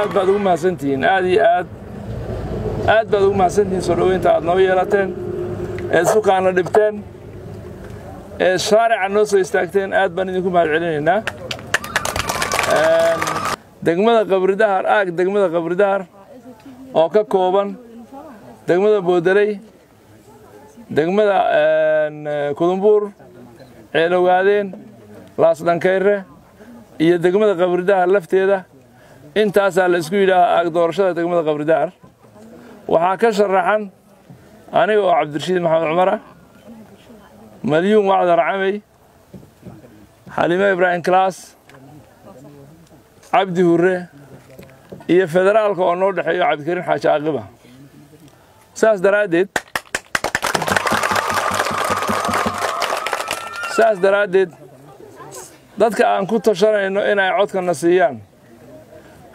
aad baad ugu mahadsantihiin aad iyo aad baad ugu mahadsantihiin soo dhaweynta aad noo yeelateen ee suuqaana dhibteen ee shaarica noo soo istaagteen aad baan idinku mahad celinaynaa degmada Qabridahar degmada Qabridahar oo ka kooban degmada Boodaley degmada Kudumbuur Ceelowgaadeen Laasdhankeyre iyo degmada Qabridahar lafteeda intaas la isku yiraahdo doorashada degmada Qabridahar waxa ka sharaxan aniga oo Cabdirashiid Maxamed Cumar Malyuun Wacdar Camay Halima Ibrahim Class Abdi Hurre iyo federaalka oo noo dhaxeeyo Cabdikariin Xaaji Aaqiba saas daraadeed dadka aan ku tashanayno in ay codkana siiyaan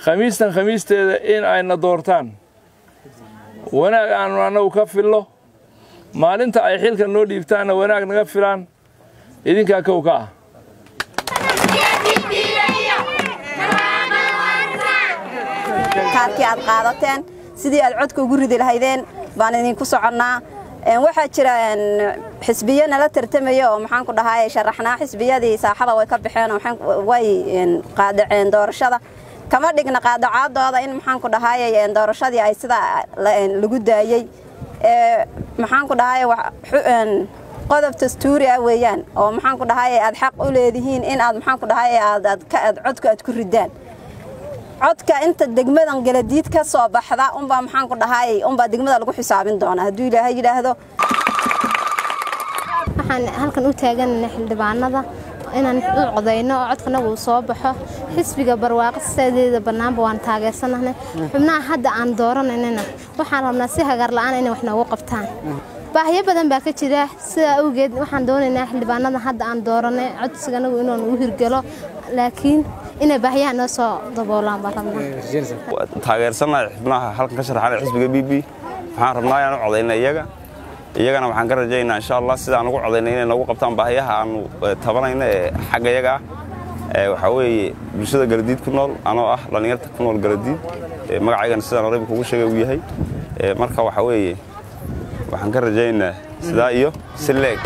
khamiisteeda in ay na doortaan wanaag aan anagu ka fillo maalinta ay xilka noo dhiibtaana wanaag naga filaan idinka kow ka ah kaarkii aad qaadateen sidii aad codka ugu ridi lahaydeen baan idinku soconnaa waxaa jira xisbiyo nala tartamaya oo maxaan ku dhahay sharaxnaa xisbiyadii saaxada way ka baxeen oo way qaadaceen doorashada kama dhigna qaadacaadooda in maxaan ku dhahay doorashadii ay sida lagu daayay maxaan ku dhahay qodob dastuuri ah weeyaan oo maxaan ku dhahay aad xaq u leedihiin in aad maxaan ku dhahay aad codka aad ku ridaan codka inta degmadan galadiid ka soo baxda baa maxaan ku dhahay baa degmada lagu xisaabin doona haduu Ilaahay yiraahdo waxaan halkan u taaganahay xildhibaanada inaan u codeyno codkana uu soo baxo xisbiga barwaaqadeeda banaanba waan taageersanahay xubnaha hadda aan dooranayna waxaan rabnaa si hagar la'aan inay wax noogu qabtaan baahiyo badan baa ka jira sida awgeed waxaan doonaynaa xildhibaanada hadda aan dooranay codsigana inuu u hirgalo laakiin inay baahiyaha noo soo daboolaan baan rabnaa taageersanahay xubnaha halkan ka sharaxay xisbiga BB waxaan rabnaa inaan u codeyno iyagana waxaan ka rajaynayaa insha Allah sida aan ugu codeynay inay nagu qabtaan baahiyaha aan tabanayna ee xagga iyaga waxa weeye bulshada galadiid ku nool anoo ah dhalinyarta ku nool galadiid magacaygana sidaan horey kugu sheegay uu yahay marka waxa weeye waxaan ka rajaynayaa sida iyo sileeg